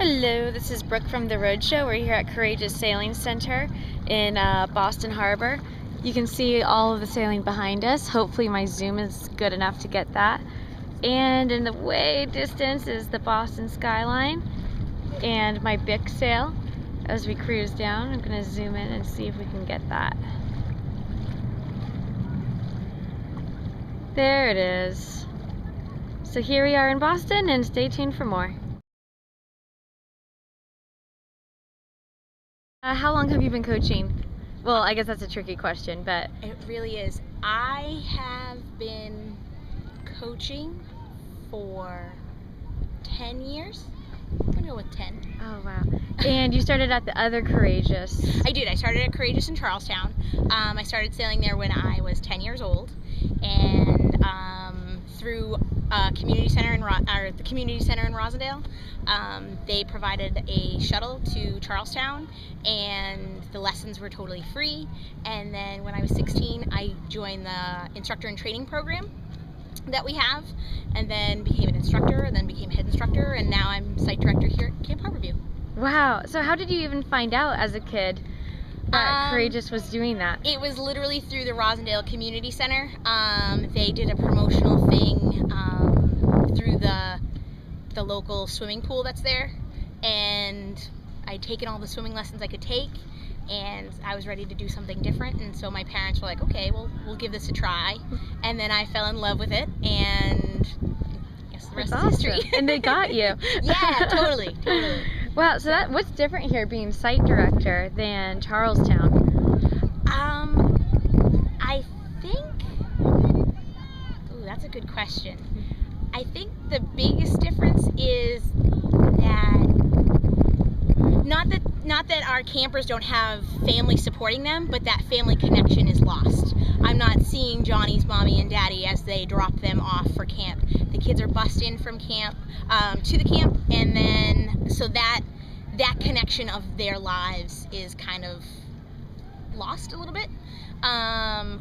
Hello, this is Brooke from The Roadshow. We're here at Courageous Sailing Center in Boston Harbor. You can see all of the sailing behind us. Hopefully my zoom is good enough to get that. And in the way distance is the Boston skyline and my Bic sail as we cruise down. I'm going to zoom in and see if we can get that. There it is. So here we are in Boston, and stay tuned for more. How long have you been coaching? Well, I guess that's a tricky question, but... It really is. I have been coaching for 10 years. I'm gonna go with 10. Oh, wow. And you started at the other Courageous. I did. I started at Courageous in Charlestown. I started sailing there when I was 10 years old. And through the community center in Rosendale, they provided a shuttle to Charlestown, and the lessons were totally free. And then when I was 16, I joined the instructor and training program that we have, and then became an instructor, and then became head instructor, and now I'm site director here at Camp Harborview. Wow. So how did you even find out as a kid that Courageous was doing that? It was literally through the Rosendale Community Center. They did a promotional thing through the local swimming pool that's there, and I'd taken all the swimming lessons I could take, and I was ready to do something different, and so my parents were like, okay, well, we'll give this a try. And then I fell in love with it, and I guess the rest is history. And they got you. Yeah, totally. Wow, so what's different here being site director than Charlestown? I think, that's a good question. I think the biggest difference is that not that our campers don't have family supporting them, but that family connection is lost. I'm not seeing Johnny's mommy and daddy as they drop them off for camp. The kids are bussed in from camp to the camp, and then so that connection of their lives is kind of lost a little bit.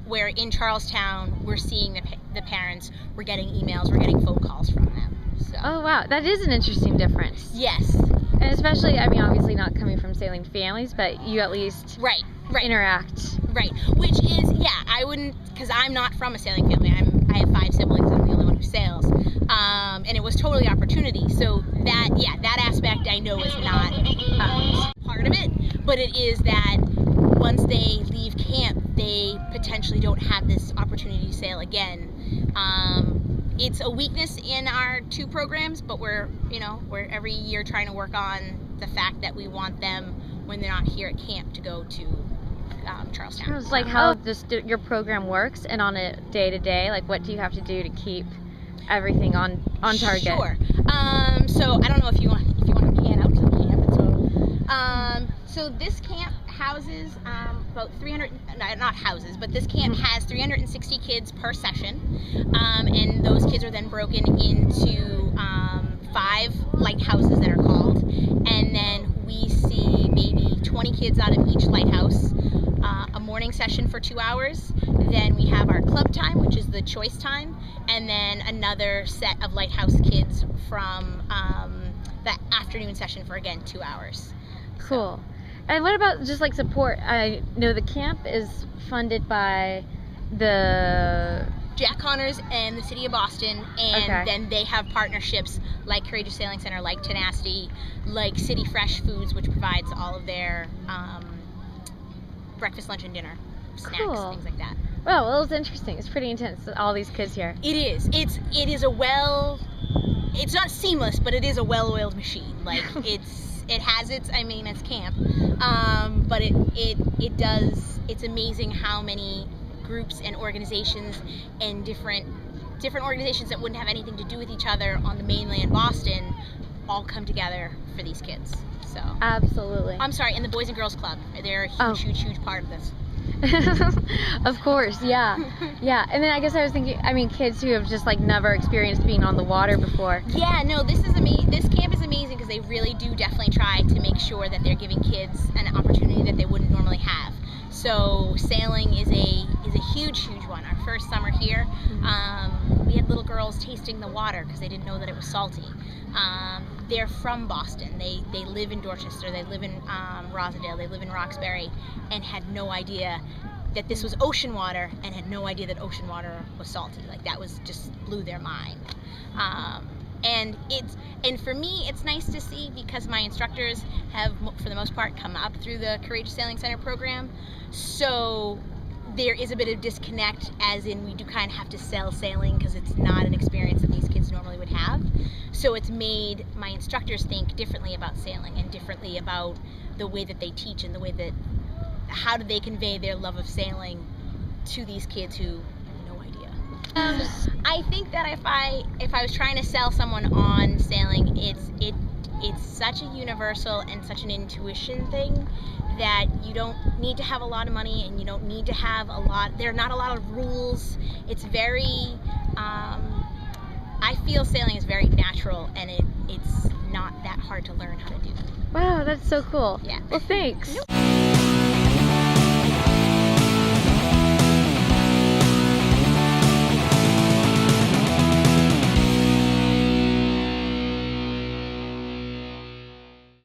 Where in Charlestown, we're seeing the parents, we're getting emails, we're getting phone calls from them. So. Oh wow, that is an interesting difference. Yes. And especially, I mean, obviously not coming from sailing families, but you at least interact. Right, which is, yeah, I wouldn't, because I'm not from a sailing family. I have 5 siblings, I'm the only one who sails. And it was totally opportunity. So that aspect I know is not part of it, but it is that once they leave camp, they potentially don't have this opportunity to sail again. It's a weakness in our 2 programs, but we're every year trying to work on the fact that we want them, when they're not here at camp, to go to Charlestown. It's like how just your program works, and on a day-to-day, like what do you have to do to keep everything on target? Sure. So I don't know if you want to pan out to the camp. So this camp houses about 300, not houses, but this camp has 360 kids per session, and those kids are then broken into 5 lighthouses that are called, and then we see maybe 20 kids out of each lighthouse. A morning session for 2 hours, then we have our club time, which is the choice time, and then another set of lighthouse kids from the afternoon session for, again, 2 hours. Cool. So. And what about just like support? I know the camp is funded by the Jack Connors and the City of Boston, and then they have partnerships like Courageous Sailing Center, like Tenacity, like City Fresh Foods, which provides all of their breakfast, lunch, and dinner snacks, things like that. Wow, well, it's interesting. It's pretty intense, all these kids here. It is. It is it's not seamless, but it is a well-oiled machine. Like it has its, I mean, it's camp, but it's amazing how many groups and organizations and different organizations that wouldn't have anything to do with each other on the mainland Boston all come together for these kids. So absolutely. I'm sorry, and the Boys and Girls Club, they're a huge part of this. Of course, yeah. Yeah, and then I guess I was thinking, I mean, kids who have just like never experienced being on the water before. Yeah, no, this camp is amazing because they really do definitely try to make sure that they're giving kids an opportunity that they wouldn't normally have. So sailing is a huge one. Our first summer here, we had little girls tasting the water because they didn't know that it was salty. They're from Boston. They live in Dorchester. They live in Rosendale. They live in Roxbury, and had no idea that this was ocean water, and had no idea that ocean water was salty. Like, that was just blew their mind. And for me, it's nice to see, because my instructors have, for the most part, come up through the Courageous Sailing Center program. So there is a bit of disconnect, as in we do kind of have to sell sailing because it's not an experience that these kids normally would have. So it's made my instructors think differently about sailing, and differently about the way that they teach, and the way that, how do they convey their love of sailing to these kids who have no idea. I think that if I was trying to sell someone on sailing, it's such a universal and such an intuition thing, that you don't need to have a lot of money, and you don't need to have there are not a lot of rules. It's very, I feel sailing is very natural, and it's not that hard to learn how to do. Wow, that's so cool. Yeah. Well, thanks. Nope.